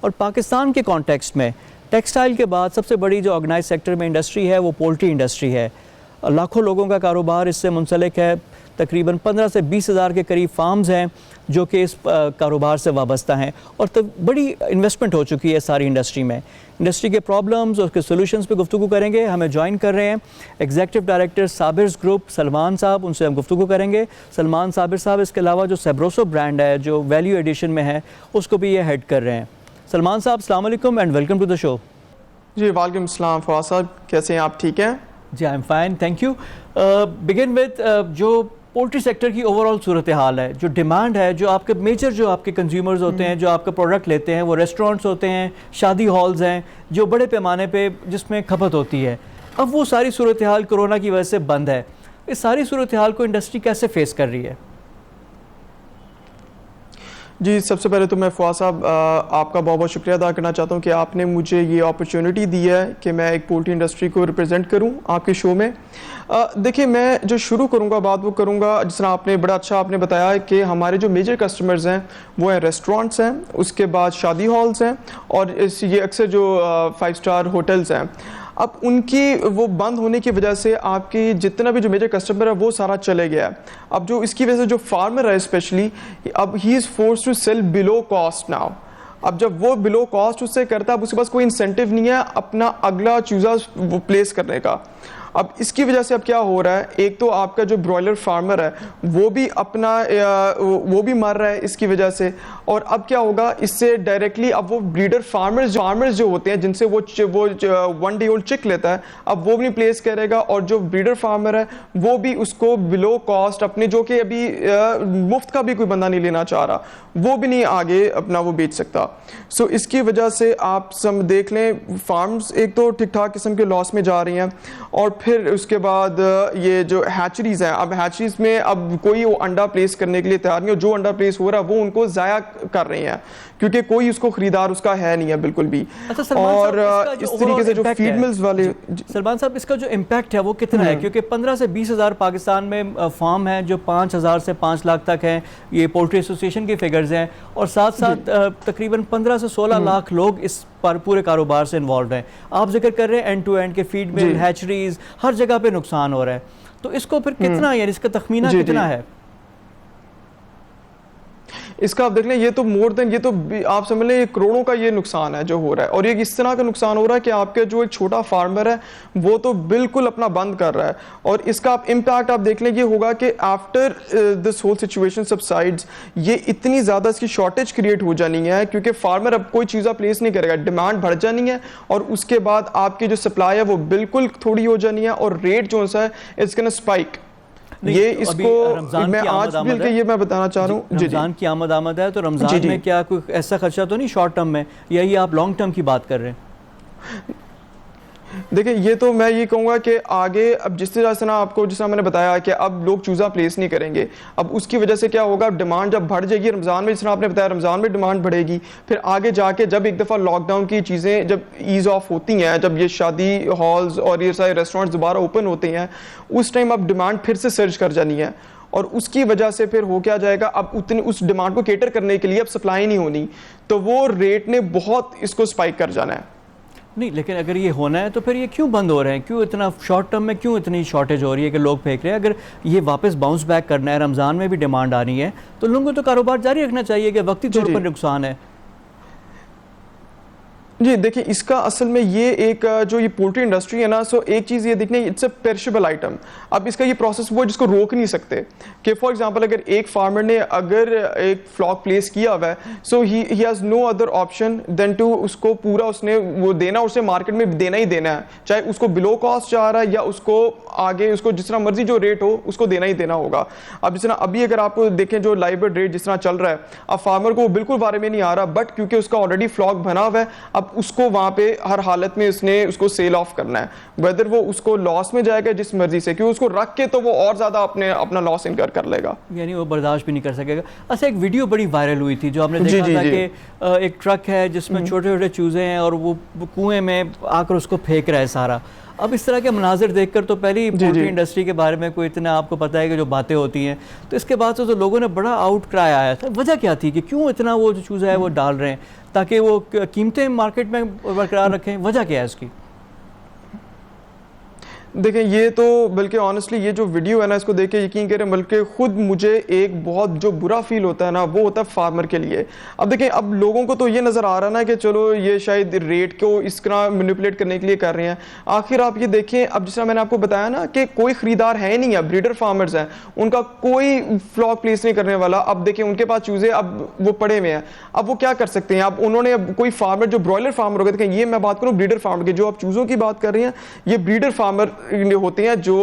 और पाकिस्तान के कॉन्टेक्स्ट में टेक्सटाइल के बाद सबसे बड़ी जो ऑर्गेनाइज सेक्टर में इंडस्ट्री है वो पोल्ट्री इंडस्ट्री है। लाखों लोगों का कारोबार इससे मुंसलिक है। तकरीबन 15 से 20 हज़ार के करीब फार्म्स हैं जो कि इस कारोबार से वाबस्ता हैं और तब बड़ी इन्वेस्टमेंट हो चुकी है सारी इंडस्ट्री में। इंडस्ट्री के प्रॉब्लम्स और उसके सोल्यूशंस पे गुफ्तगू करेंगे। हमें ज्वाइन कर रहे हैं एग्जीक्यूटिव डायरेक्टर साबिर्स ग्रुप सलमान साहब, उनसे हम गुफ्तगू करेंगे। सलमान साबिर साहब इसके अलावा जो सेब्रोसो ब्रांड है जो वैल्यू एडिशन में है उसको भी ये हेड कर रहे हैं। सलमान साहब अस्सलाम वालेकुम and welcome to the show. जी वालेकुम सलाम फवाद साहब, कैसे हैं आप? ठीक हैं जी, I am fine, thank you. Begin with जो पोल्ट्री सेक्टर की ओवरऑल सूरत हाल है, जो डिमांड है, जो आपके मेजर जो आपके कंज्यूमर्स होते हैं जो आपका प्रोडक्ट लेते हैं वो रेस्टोरेंट्स होते हैं, शादी हॉल्स हैं जो बड़े पैमाने पे जिसमें खपत होती है। अब वो सारी सूरत हाल कोरोना की वजह से बंद है। इस सारी सूरत हाल को इंडस्ट्री कैसे फेस कर रही है? जी, सबसे पहले तो मैं फवाद साहब आपका बहुत बहुत शुक्रिया अदा करना चाहता हूँ कि आपने मुझे ये अपॉर्चुनिटी दी है कि मैं एक पोल्ट्री इंडस्ट्री को रिप्रेजेंट करूँ आपके शो में। देखिए, मैं जो शुरू करूँगा बात वो करूँगा जिस तरह आपने बड़ा अच्छा आपने बताया है कि हमारे जो मेजर कस्टमर्स हैं वो हैं रेस्टोरेंट्स हैं, उसके बाद शादी हॉल्स हैं और ये अक्सर जो 5 स्टार होटल्स हैं। अब उनकी वो बंद होने की वजह से आपकी जितना भी जो मेजर कस्टमर है वो सारा चले गया है। अब जो इसकी वजह से जो फार्मर है स्पेशली, अब he is force to sell below cost now. अब जब वो बिलो कॉस्ट उससे करता है, अब उसके पास कोई इंसेंटिव नहीं है अपना अगला चूज़ा वो प्लेस करने का। अब इसकी वजह से अब क्या हो रहा है, एक तो आपका जो ब्रॉयलर फार्मर है वो भी अपना वो भी मर रहा है इसकी वजह से। और अब क्या होगा इससे डायरेक्टली, अब वो ब्रीडर फार्मर्स जो होते हैं जिनसे वो 1 डे ओल्ड चिक लेता है, अब वो भी नहीं प्लेस करेगा और जो ब्रीडर फार्मर है वो भी उसको बिलो कॉस्ट अपने, जो कि अभी मुफ्त का भी कोई बंदा नहीं लेना चाह रहा, वो भी नहीं आगे अपना वो बेच सकता। सो इसकी वजह से आप सब देख लें, फार्म्स एक तो ठीक ठाक किस्म के लॉस में जा रही हैं और फिर उसके बाद ये जो हैचरीज हैं, अब हैचरीज में अब कोई वो अंडा प्लेस करने के लिए तैयार नहीं हो। जो अंडा प्लेस हो रहा है वो उनको ज़ाया कर रही हैं क्योंकि कोई उसको खरीदार उसका है नहीं है बिल्कुल भी। अच्छा, और इस तरीके से जो फीड मिल्स वाले, सलमान साहब इसका जो इम्पैक्ट है वो कितना है? क्योंकि 15 से 20 हज़ार पाकिस्तान में फार्म है जो 5,000 से 5 लाख तक हैं, ये पोल्ट्री एसोसिएशन के फिगर्स हैं, और साथ साथ तकरीबन 15 से 16 लाख लोग इस पर पूरे कारोबार से इन्वॉल्व हैं। आप जिक्र कर रहे हैं एंड टू एंड के फीड मिल, हैचरीज, हर जगह पे नुकसान हो रहा है, तो इसको फिर कितना, यानी इसका तखमीना कितना है? इसका आप देख लें, ये तो मोर देन, ये तो आप समझ लें ये करोड़ों का ये नुकसान है जो हो रहा है। और ये इस तरह का नुकसान हो रहा है कि आपके जो एक छोटा फार्मर है वो तो बिल्कुल अपना बंद कर रहा है। और इसका आप इम्पैक्ट आप देख लें ये होगा कि after this whole situation subsides, ये इतनी ज़्यादा इसकी शॉर्टेज क्रिएट हो जानी है क्योंकि फार्मर अब कोई चीज़ प्लेस नहीं करेगा, डिमांड बढ़ जानी है और उसके बाद आपकी जो सप्लाई है वो बिल्कुल थोड़ी हो जानी है और रेट जो है इट्स गोना स्पाइक। ये तो इसको मैं आज भी ये मैं बताना चाह रहा हूँ, रमजान की आमद है, तो रमजान में क्या कोई ऐसा खर्चा तो नहीं शॉर्ट टर्म में, या ये आप लॉन्ग टर्म की बात कर रहे हैं? देखिए, ये तो मैं ये कहूँगा कि आगे अब जिस तरह से ना आपको, जिस तरह मैंने बताया कि अब लोग चूज़ा प्लेस नहीं करेंगे, अब उसकी वजह से क्या होगा, डिमांड जब बढ़ जाएगी रमज़ान में, जिस तरह आपने बताया रमज़ान में डिमांड बढ़ेगी, फिर आगे जाके जब एक दफ़ा लॉकडाउन की चीज़ें जब ईज़ ऑफ होती हैं, जब ये शादी हॉल्स और ये सारे रेस्टोरेंट्स दोबारा ओपन होते हैं, उस टाइम अब डिमांड फिर से सर्ज कर जानी है और उसकी वजह से फिर हो क्या जाएगा, अब उतनी उस डिमांड को केटर करने के लिए अब सप्लाई नहीं होनी, तो वो रेट ने बहुत इसको स्पाइक कर जाना है। नहीं, लेकिन अगर ये होना है तो फिर ये क्यों बंद हो रहे हैं? क्यों इतना शॉर्ट टर्म में क्यों इतनी शॉर्टेज हो रही है कि लोग फेंक रहे हैं? अगर ये वापस बाउंस बैक करना है, रमज़ान में भी डिमांड आनी है, तो लोगों को तो कारोबार जारी रखना चाहिए कि वक्ती तौर पर नुकसान है। जी देखिए, इसका असल में ये एक जो ये पोल्ट्री इंडस्ट्री है ना, सो एक चीज़ ये देखने, इट्स अ पेरिशेबल आइटम। अब इसका ये प्रोसेस वो है जिसको रोक नहीं सकते कि फॉर एग्जांपल अगर एक फार्मर ने अगर एक फ्लॉक प्लेस किया हुआ है, so he has no other option than to उसको पूरा उसने वो देना, उसे मार्केट में देना ही देना है, चाहे उसको बिलो कॉस्ट जा रहा है या उसको आगे उसको जिस तरह मर्जी जो रेट हो उसको देना ही देना होगा। अब जिस तरह अभी अगर आप देखें जो लाइव रेट जिस तरह चल रहा है, अब फार्मर को बिल्कुल बारे में नहीं आ रहा, बट क्योंकि उसका ऑलरेडी फ्लॉक बना हुआ है, अब उसको वहां पे हर हालत में उसने उसको सेल ऑफ करना है, वेदर वो उसको लॉस में जाएगा जिस मर्जी से, क्योंकि उसको रख के तो वो और ज्यादा अपना लॉस इनकर कर लेगा, यानी वो बर्दाश्त भी नहीं कर सकेगा। अच्छा, एक वीडियो बड़ी वायरल हुई थी जो आपने देखा था कि एक ट्रक है जिसमें छोटे छोटे चूजे हैं और वो कुएं में आकर उसको फेंक रहा है सारा। अब इस तरह के मनाजिर देखकर तो पहले ही जी, पोल्ट्री जी। इंडस्ट्री के बारे में कोई इतना आपको पता है कि जो बातें होती हैं, तो इसके बाद तो लोगों ने बड़ा आउट क्राई आया था। वजह क्या थी कि क्यों इतना वो जो चूज़ा है वो डाल रहे हैं ताकि वो कीमतें मार्केट में बरकरार रखें? वजह क्या है इसकी? देखें, ये तो बल्कि ऑनेस्टली ये जो वीडियो है ना, इसको देख के यकीन करें, बल्कि खुद मुझे एक बहुत जो बुरा फील होता है ना, वो होता है फार्मर के लिए। अब देखें, अब लोगों को तो ये नज़र आ रहा है ना कि चलो ये शायद रेट को इस तरह मैनिपुलेट करने के लिए कर रहे हैं। आखिर आप ये देखें, अब जिस तरह मैंने आपको बताया ना कि कोई ख़रीदार है नहीं है, ब्रीडर फार्मर्स हैं, उनका कोई फ्लॉक प्लेस नहीं करने वाला। अब देखें, उनके पास चूज़े अब वो पड़े हुए हैं, अब वो क्या कर सकते हैं? अब उन्होंने अब कोई फार्मर जो ब्रॉयलर फार्मर हो गए, देखें ये मैं बात करूँ ब्रीडर फार्मर की, जो आप चूज़ों की बात कर रही हैं, ये ब्रीडर फार्मर होते हैं जो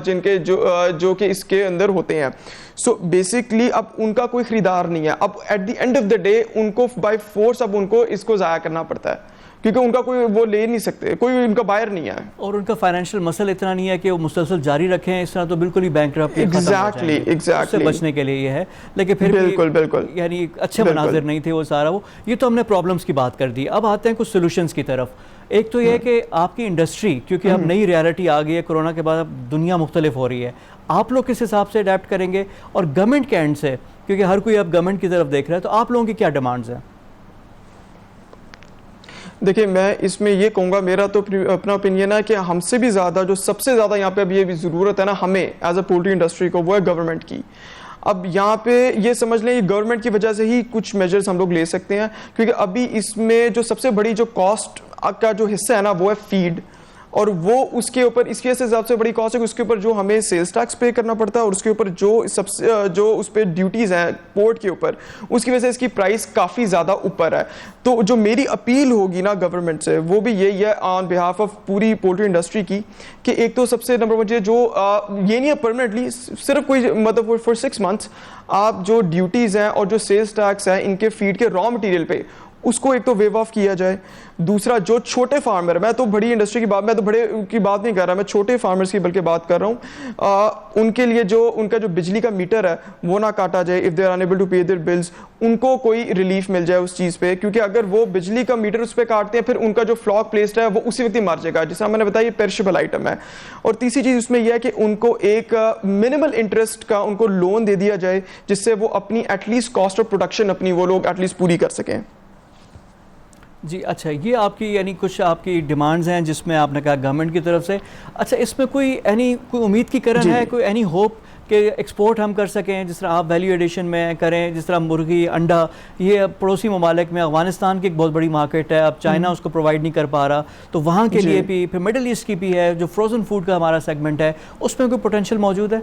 जिनके जो कि इसके अंदर होते हैं। सो बेसिकली अब उनका कोई खरीदार नहीं है। अब at the end of the day उनको बाय फोर्स अब उनको इसको ज़ाया करना पड़ता है, क्योंकि उनका कोई वो ले नहीं सकते, कोई उनका बायर नहीं है और उनका फाइनेंशियल मसल इतना नहीं है कि वो मुसलसल जारी रखें। इस तरह तो बिल्कुल ही बैंकरप्ट एग्जैक्टली बचने के लिए ये है, लेकिन फिर बिल्कुल यानी अच्छे मनाजिर नहीं थे वो सारा। वो ये तो हमने प्रॉब्लम्स की बात कर दी, अब आते हैं कुछ सोल्यूशंस की तरफ। एक तो ये है कि आपकी इंडस्ट्री, क्योंकि अब नई रियलिटी आ गई है, कोरोना के बाद अब दुनिया मुख्तलिफ हो रही है, आप लोग किस हिसाब से अडेप्ट करेंगे? और गवर्नमेंट के एंड से, क्योंकि हर कोई अब गवर्नमेंट की तरफ देख रहा है, तो आप लोगों की क्या डिमांड्स हैं? देखिए, मैं इसमें ये कहूँगा, मेरा तो अपना ओपिनियन है कि हमसे भी ज़्यादा जो सबसे ज़्यादा यहाँ पे अभी ये भी ज़रूरत है ना हमें एज अ पोल्ट्री इंडस्ट्री को, वो है गवर्नमेंट की। अब यहाँ पे ये समझ लें, गवर्नमेंट की वजह से ही कुछ मेजर्स हम लोग ले सकते हैं, क्योंकि अभी इसमें जो सबसे बड़ी जो कॉस्ट का जो हिस्सा है ना, वो है फीड, और वो उसके ऊपर इसकी वजह से सबसे बड़ी कॉस्ट है कि उसके ऊपर जो हमें सेल्स टैक्स पे करना पड़ता है, और उसके ऊपर जो सबसे जो उस पर ड्यूटीज़ हैं पोर्ट के ऊपर, उसकी वजह से इसकी प्राइस काफ़ी ज़्यादा ऊपर है। तो जो मेरी अपील होगी ना गवर्नमेंट से, वो भी यही है ऑन बिहाफ ऑफ पूरी पोल्ट्री इंडस्ट्री की, कि एक तो सबसे नंबर वन जो ये नहीं है परमानेंटली, सिर्फ कोई मतलब फॉर 6 मंथ्स आप जो ड्यूटीज़ हैं और जो सेल्स टैक्स है इनके फीड के रॉ मटेरियल पे, उसको एक तो वेव ऑफ किया जाए। दूसरा, जो छोटे फार्मर, मैं तो बड़ी इंडस्ट्री की बात, मैं तो बड़े की बात नहीं कर रहा, मैं छोटे फार्मर्स की बल्कि बात कर रहा हूँ, उनके लिए जो उनका जो बिजली का मीटर है वो ना काटा जाए। If they are unable to pay their bills, उनको कोई रिलीफ मिल जाए उस चीज़ पे, क्योंकि अगर वो बिजली का मीटर उस पर काटते हैं, फिर उनका जो फ्लॉक प्लेस्ड है वो उसी वक्त ही मर जाएगा, जैसा मैंने बताया ये पेरिशेबल आइटम है। और तीसरी चीज़ उसमें यह है कि उनको एक मिनिमल इंटरेस्ट का उनको लोन दे दिया जाए, जिससे वो अपनी एटलीस्ट कॉस्ट ऑफ प्रोडक्शन अपनी वो लोग एटलीस्ट पूरी कर सकें। जी अच्छा, ये आपकी यानी कुछ आपकी डिमांड्स हैं जिसमें आपने कहा गवर्नमेंट की तरफ से। अच्छा, इसमें कोई उम्मीद की किरण है, कोई एनी होप कि एक्सपोर्ट हम कर सकें, जिस तरह आप वैल्यू एडिशन में करें, जिस तरह मुर्गी, अंडा, ये पड़ोसी ममालिक में, अफगानिस्तान की एक बहुत बड़ी मार्केट है, अब चाइना उसको प्रोवाइड नहीं कर पा रहा, तो वहाँ के लिए भी, फिर मिडल ईस्ट की भी है, जो फ्रोज़न फूड का हमारा सेगमेंट है, उसमें कोई पोटेंशियल मौजूद है?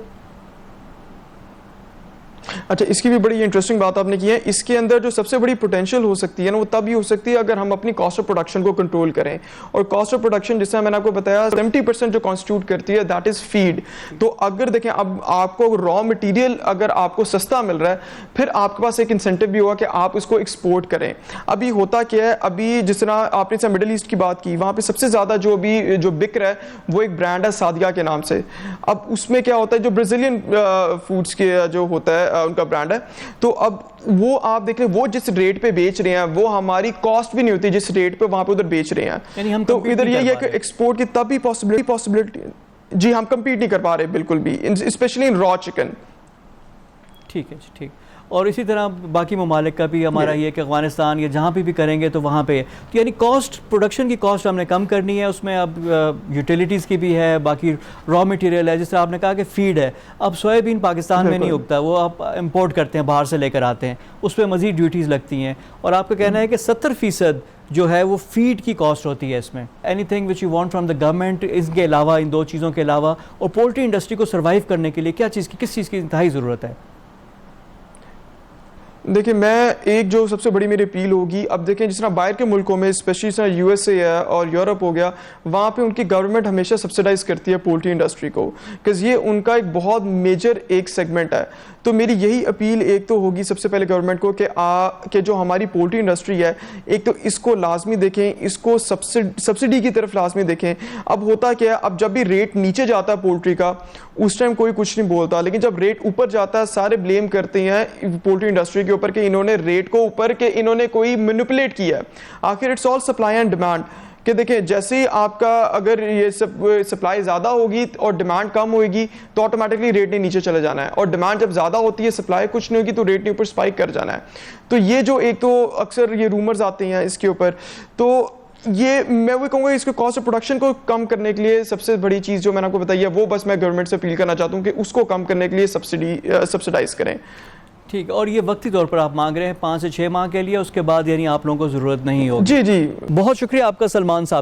अच्छा, इसकी भी बड़ी इंटरेस्टिंग बात आपने की है। इसके अंदर जो सबसे बड़ी पोटेंशियल हो सकती है ना, वो तभी हो सकती है अगर हम अपनी कॉस्ट ऑफ प्रोडक्शन को कंट्रोल करें। और कॉस्ट ऑफ प्रोडक्शन, जैसे मैंने आपको बताया, 70% जो कॉन्स्टिट्यूट करती है दैट इज़ फीड। तो अगर देखें, अब आपको रॉ मटेरियल अगर आपको सस्ता मिल रहा है, फिर आपके पास एक इंसेंटिव भी होगा कि आप उसको एक्सपोर्ट करें। अभी होता क्या है, अभी जिस तरह आपने मिडिल ईस्ट की बात की, वहाँ पर सबसे ज़्यादा जो अभी जो बिक रहा है वो एक ब्रांड है सादिया के नाम से। अब उसमें क्या होता है, जो ब्राज़ीलियन फूड्स के जो होता है उनका ब्रांड है, तो अब वो आप देख रहे हैं, वो जिस रेट पे बेच रहे हैं वो हमारी कॉस्ट भी नहीं होती जिस रेट पे वहां पे उधर बेच रहे हैं। तो इधर यही है कि एक्सपोर्ट की तभी पॉसिबिलिटी जी, हम कंपीट नहीं कर पा रहे बिल्कुल भी, स्पेशली इन रॉ चिकन। ठीक है जी, ठीक। और इसी तरह बाकी ममालिक का भी हमारा ये कि अफगानिस्तान या जहाँ पे भी करेंगे तो वहाँ पे, तो यानी कॉस्ट, प्रोडक्शन की कॉस्ट हमने कम करनी है, उसमें अब यूटिलिटीज़ की भी है, बाकी रॉ मटेरियल है, जिस तरह आपने कहा कि फीड है। अब सोयाबीन पाकिस्तान में नहीं उगता, वो आप इंपोर्ट करते हैं, बाहर से लेकर आते हैं, उस पर मज़ीद ड्यूटीज़ लगती हैं, और आपका कहना है कि 70% जो है वो फीड की कॉस्ट होती है इसमें। Anything which you want from the government इसके अलावा, इन दो चीज़ों के अलावा, और पोल्ट्री इंडस्ट्री को सर्वाइव करने के लिए क्या चीज़ की, किस चीज़ की इंतहाई ज़रूरत है? देखिए, मैं एक जो सबसे बड़ी मेरी अपील होगी, अब देखें जिस तरह बाहर के मुल्कों में, स्पेशली जिस तरह USA है और यूरोप हो गया, वहाँ पे उनकी गवर्नमेंट हमेशा सब्सिडाइज करती है पोल्ट्री इंडस्ट्री को, बिकॉज ये उनका एक बहुत मेजर एक सेगमेंट है। तो मेरी यही अपील एक तो होगी सबसे पहले गवर्नमेंट को कि जो हमारी पोल्ट्री इंडस्ट्री है, एक तो इसको लाजमी देखें, इसको सब्सिडी की तरफ लाजमी देखें। अब होता क्या है, अब जब भी रेट नीचे जाता है पोल्ट्री का, उस टाइम कोई कुछ नहीं बोलता, लेकिन जब रेट ऊपर जाता है सारे ब्लेम करते हैं पोल्ट्री इंडस्ट्री के ऊपर कि इन्होंने रेट को ऊपर के इन्होंने कोई मैनिपुलेट किया है। आखिर it's all supply and demand, कि देखें जैसे ही आपका अगर ये सब सप्लाई ज़्यादा होगी और डिमांड कम होगी तो ऑटोमेटिकली रेट ने नीचे चले जाना है, और डिमांड जब ज़्यादा होती है सप्लाई कुछ नहीं होगी तो रेट ने ऊपर स्पाइक कर जाना है। तो ये जो एक तो अक्सर ये रूमर्स आते हैं इसके ऊपर, तो ये मैं वो कहूँगा इसके कॉस्ट ऑफ प्रोडक्शन को कम करने के लिए सबसे बड़ी चीज़ जो मैंने आपको बताई है वो बस मैं गवर्नमेंट से अपील करना चाहता हूँ कि उसको कम करने के लिए सब्सिडाइज करें। ठीक है, और ये वक्ती तौर पर आप मांग रहे हैं 5 से 6 माह के लिए, उसके बाद यानी आप लोगों को ज़रूरत नहीं होगी। जी जी, बहुत शुक्रिया आपका सलमान साहब।